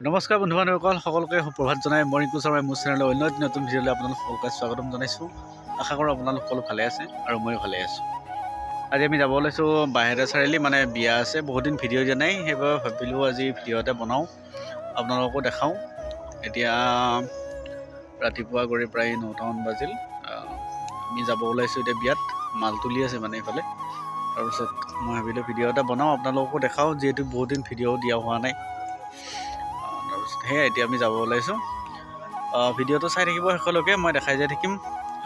নমস্কাৰ বন্ধু বান্ধৱীসকল সকলোকে সুপ্ৰভাত জনাই মই ৰিংকু শৰ্মাই মোৰ চেনেলৰ অন্য এটি নতুন ভিডিঅ'লৈ আপোনালোক সকলোকে স্বাগতম জনাইছোঁ। আশা কৰোঁ আপোনালোক সকলো ভালে আছে আৰু ময়ো ভালে আছোঁ। আজি আমি যাব ওলাইছোঁ বাহেৰা চাৰিআলি, মানে বিয়া আছে, বহুত দিন ভিডিঅ' দিয়া নাই, সেইবাবে ভাবিলোঁ আজি ভিডিঅ' এটা বনাওঁ, আপোনালোককো দেখাওঁ। এতিয়া ৰাতিপুৱা কৰি প্ৰায় 9টামান বাজিল। আমি যাব ওলাইছোঁ এতিয়া বিয়াত, মাল তুলি আছে মানে এইফালে। তাৰপিছত মই ভাবিলোঁ ভিডিঅ' এটা বনাওঁ, আপোনালোককো দেখাওঁ, যিহেতু বহুত দিন ভিডিঅ' দিয়া হোৱা নাই। তাৰপিছত সেয়াই এতিয়া আমি যাব ওলাইছোঁ। ভিডিঅ'টো চাই থাকিব শেষলৈকে, মই দেখাই যাই থাকিম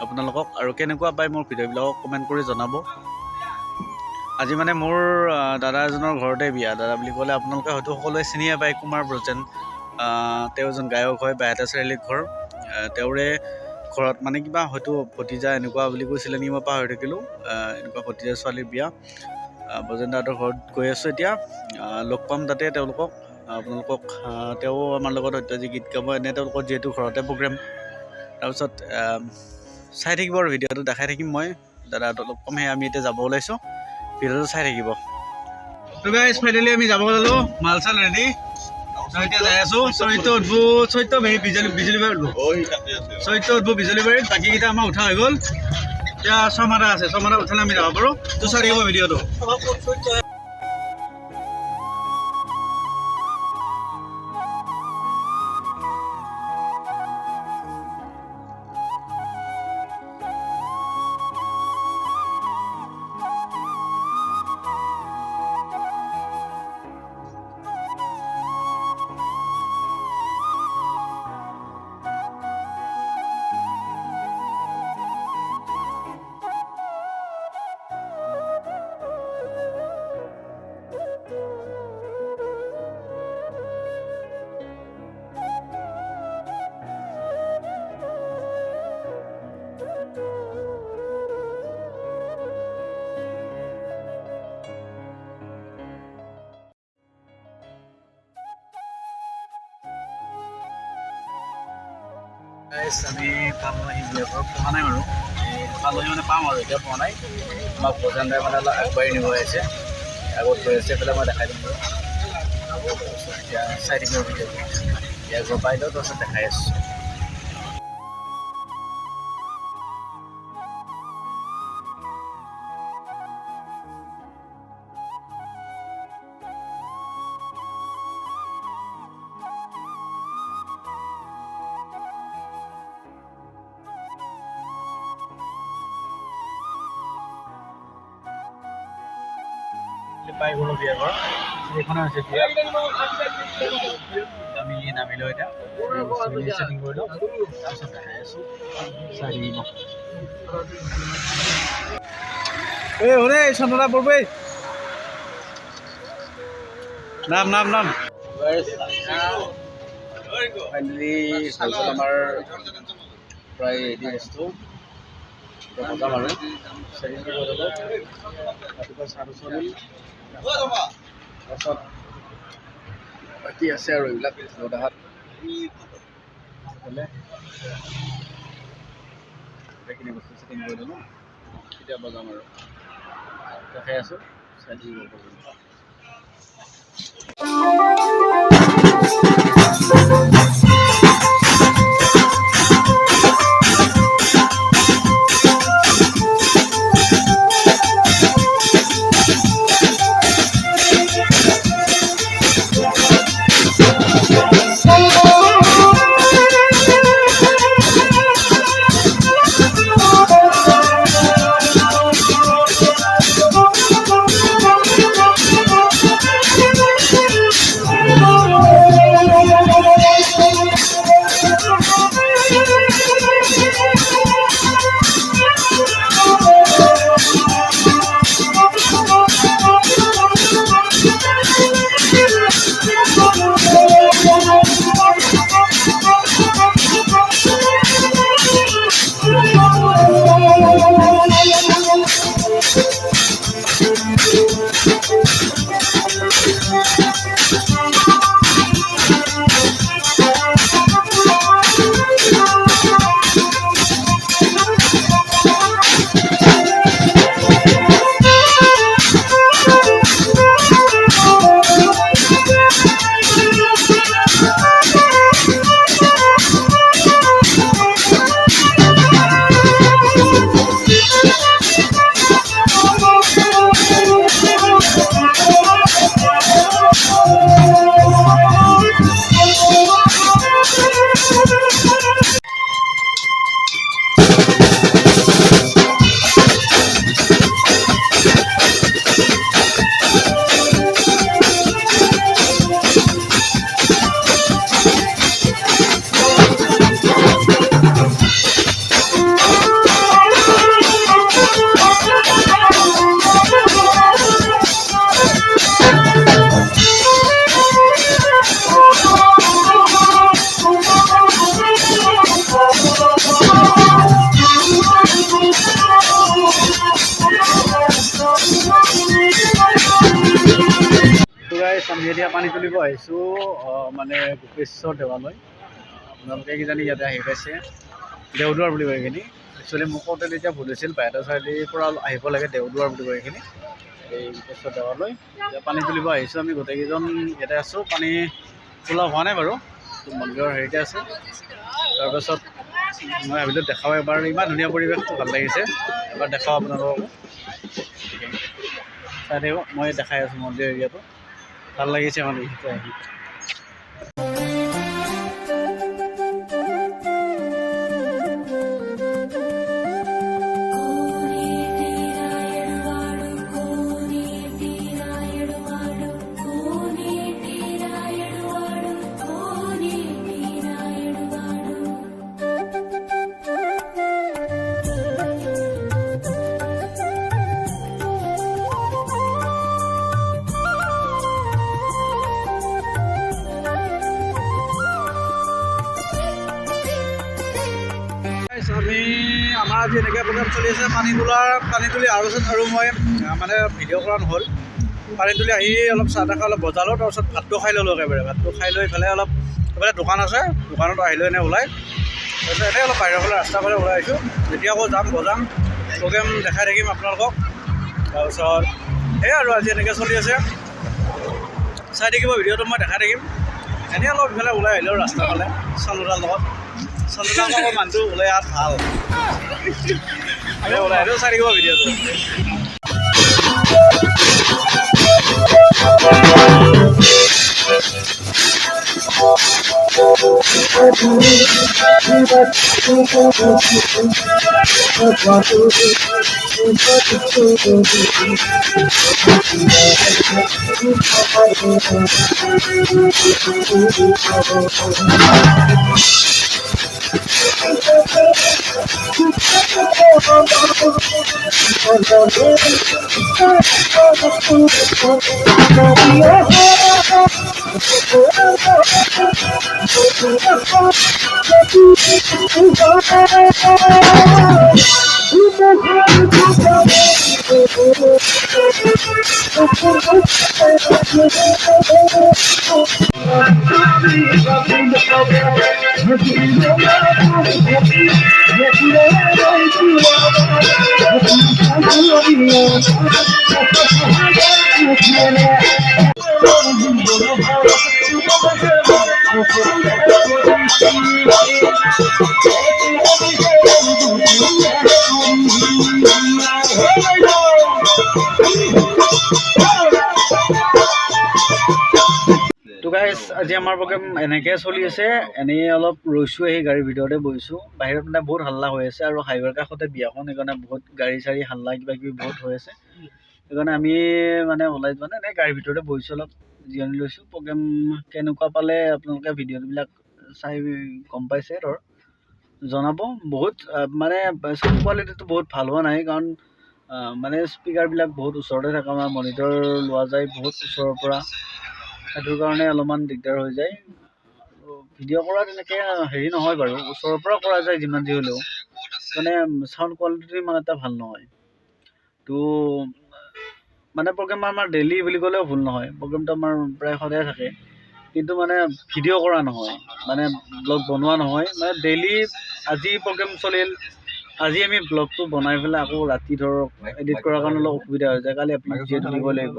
আপোনালোকক, আৰু কেনেকুৱা পায় মোৰ ভিডিঅ'বিলাকক কমেণ্ট কৰি জনাব। আজি মানে মোৰ দাদা এজনৰ ঘৰতে বিয়া। দাদা বুলি ক'লে আপোনালোকে হয়তো সকলোৱে চিনিয়ে পায়, কুমাৰ ব্ৰজেন। তেওঁ এজন গায়ক হয়, বাহেতা চাৰিআলিত ঘৰ। তেওঁৰে ঘৰত মানে কিবা হয়তো ভতিজা এনেকুৱা বুলি কৈছিলে নেকি, মই পাহৰি থাকিলোঁ। এনেকুৱা ভতিজা ছোৱালীৰ বিয়া। ব্ৰজেন দাহঁতৰ ঘৰত গৈ আছোঁ এতিয়া, লগ পাম তাতে তেওঁলোকক। আপোনালোকক তেওঁ আমাৰ লগত হয়তো আজি গীত গাব, এনে তেওঁলোকৰ যিহেতু ঘৰতে প্ৰগ্ৰেম। তাৰপিছত চাই থাকিব আৰু ভিডিঅ'টো দেখাই থাকিম মই, দাদাহঁতক লগ পাম। আমি এতিয়া যাব ওলাইছোঁ, ভিডিঅ'টো চাই থাকিব। তো গাইজ ফাইনেলি আমি যাব ওলালোঁ, মাল চাল ৰেডি। এতিয়া যাই আছোঁ চৰিত্ৰ উঠবো, চৰিত্ৰ বিজুলী বাৰীত উঠবো, চৰিত্ৰ উঠবো বিজুলী বাৰীত। বাকীকেইটা আমাৰ উঠা হৈ গ'ল, এতিয়া ছমাৰা আছে, ছমাৰা উঠালে আমি যাব পাৰোঁ। তো চাই থাকিব ভিডিঅ'টো। আমি পালোহি বিয়া ঘৰ, পোৱা নাই বাৰু, পালোহি মানে পাম আৰু এতিয়া পোৱা নাই। আমাক ব্ৰজেন দাই মানে অলপ আগবাঢ়ি নিব আহিছে, আগত গৈ আছে, এইফালে মই দেখাই দিম বাৰু। এতিয়া চাই থাকিব ভিডিঅ'টো, বিয়া ঘৰ পাই লওঁ, তাৰপিছত দেখাই আছোঁ। পাই গ'লো বিয়া ঘৰ, এইখনে হৈছে বিয়া। আমি নামিলোঁ এতিয়া, ছেটিং কৰি লওঁ, তাৰপিছত দেখাই আছোঁ, চাই থাকিব। এই হৰে চন্দনা পৰবেই, নাম নাম নাম ফাইনেলি হৈ গ'ল আমাৰ প্ৰায় ৰেডি বস্তু। বজাম আৰু ছেটিং কৰিব যাব, ৰাতিপুৱা চাহ চলিল, তাৰপাছত বাকী আছে আৰু এইবিলাক লদাহাত গোটেইখিনি বস্তু ছেটিং কৰি ল'লোঁ। এতিয়া বজাম আৰু দেখাই আছোঁ, চাই থাকিব। এতিয়া পানী তুলিব আহিছোঁ মানে গোপেশ্বৰ দেৱালয়। আপোনালোকে কিজানি ইয়াতে আহি পাইছে, দেওদুৱাৰ বুলি কয় এইখিনি। একচুৱেলি মোক কওঁতে তেতিয়া ভুল হৈছিল, বাইহাটা চাৰিআলিৰ পৰা আহিব লাগে দেওদুৱাৰ বুলি কয় এইখিনি। এই গোপেশ্বৰ দেৱালয় এতিয়া পানী তুলিব আহিছোঁ, আমি গোটেইকেইজন ইয়াতে আছোঁ। পানী তোলা হোৱা নাই বাৰু, মন্দিৰৰ হেৰিতে আছে। তাৰপাছত মই ভাবিলোঁ দেখাওঁ এবাৰ, ইমান ধুনীয়া পৰিৱেশটো ভাল লাগিছে, এবাৰ দেখাওঁ আপোনালোককো। চাই থাকিব, মই দেখাই আছোঁ মন্দিৰ এৰিয়াটো, ভাল লাগিছে মানে এতিয়া আহি। আমি আমাৰ আজি এনেকৈ প্ৰগ্ৰাম চলি আছে, পানী তুলি আৰু মই মানে ভিডিঅ' কৰা নহ'ল। পানী তুলি আহি অলপ চাহ তাহ অলপ বজালোঁ, তাৰপিছত ভাতটো খাই ল'লোঁ একেবাৰে। ভাতটো খাই লৈ ইফালে অলপ এইফালে দোকান আছে, দোকানত আহিলোঁ এনেই ওলাই। তাৰপিছত এনেই অলপ বাহিৰৰ ফালে ৰাস্তাৰ ফালে ওলাই আহিছোঁ। যেতিয়া আকৌ যাম বজাম, প্ৰগ্ৰেম দেখাই থাকিম আপোনালোকক। তাৰপিছত এই আৰু আজি এনেকৈ চলি আছে, চাই থাকিব ভিডিঅ'টো, মই দেখাই থাকিম। এনেই অলপ ইফালে ওলাই আহিলোঁ ৰাস্তাৰ ফালে চন্দুদাৰ লগত। চন্দুদাৰ লগত মানুহটো ওলাই অহাত ভাল, ওলাই আহিলোঁ, চাই থাকিব ভিডিঅ'টো। তো গাইজ আজি আমাৰ প্ৰগ্ৰেম এনেকৈ চলি আছে। এনেই অলপ ৰৈছোঁ, আহি গাড়ীৰ ভিতৰতে বহিছোঁ। বাহিৰত মানে বহুত হাল্লা হৈ আছে আৰু হাইৱেৰ কাষতে বিয়াখন, সেইকাৰণে বহুত গাড়ী চাড়ী হাল্লা কিবা কিবি বহুত হৈ আছে। সেইকাৰণে আমি মানে ওলাই যোৱা নাই, এনেই গাড়ীৰ ভিতৰতে বহিছোঁ, অলপ জিৰণি লৈছোঁ। প্ৰগ্ৰেম কেনেকুৱা পালে আপোনালোকে ভিডিঅ'বিলাক চাই গম পাইছে ধৰ, জনাব। বহুত মানে চাউণ্ড কোৱালিটিটো বহুত ভাল হোৱা নাই, কাৰণ মানে স্পীকাৰবিলাক বহুত ওচৰতে থাকে, আমাৰ মনিটৰ লোৱা যায় বহুত ওচৰৰ পৰা, সেইটোৰ কাৰণে অলপমান দিগদাৰ হৈ যায়। আৰু ভিডিঅ' কৰা তেনেকৈ হেৰি নহয় বাৰু, ওচৰৰ পৰা কৰা যায় যিমান যি হ'লেও, মানে চাউণ্ড কোৱালিটি ইমান এটা ভাল নহয়। তো মানে প্ৰগ্ৰেম আমাৰ ডেইলি বুলি ক'লেও ভুল নহয়, প্ৰগ্ৰেমটো আমাৰ প্ৰায় সদায় থাকে, কিন্তু মানে ভিডিঅ' কৰা নহয়, মানে ব্লগ বনোৱা নহয়। মানে ডেইলি আজি প্ৰগ্ৰেম চলিল, আজি আমি ব্লগটো বনাই পেলাই আকৌ ৰাতি ধৰক এডিট কৰাৰ কাৰণে অলপ অসুবিধা হৈ যায়, কালি আপলোড যিহেতু দিব লাগিব,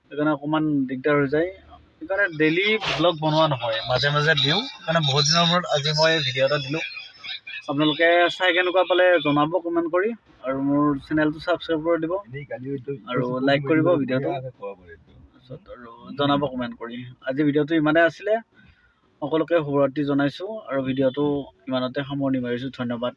সেইকাৰণে অকণমান দিগদাৰ হৈ যায়। সেইকাৰণে ডেইলি ব্লগ বনোৱা নহয়, মাজে মাজে দিওঁ। সেইকাৰণে বহুত দিনৰ মূৰত আজি মই ভিডিঅ' এটা দিলোঁ। আপোনালোকে চাই কেনেকুৱা পালে জনাব কমেণ্ট কৰি, আৰু মোৰ চেনেলটো ছাবস্ক্ৰাইব কৰি দিব আৰু লাইক কৰিব ভিডিঅ'টো, তাৰপিছত আৰু জনাব কমেণ্ট কৰি। আজি ভিডিঅ'টো ইমানেই আছিলে, সকলোকে শুভৰাত্ৰি জনাইছোঁ আৰু ভিডিঅ'টো ইমানতে সামৰণি মাৰিছোঁ। ধন্যবাদ।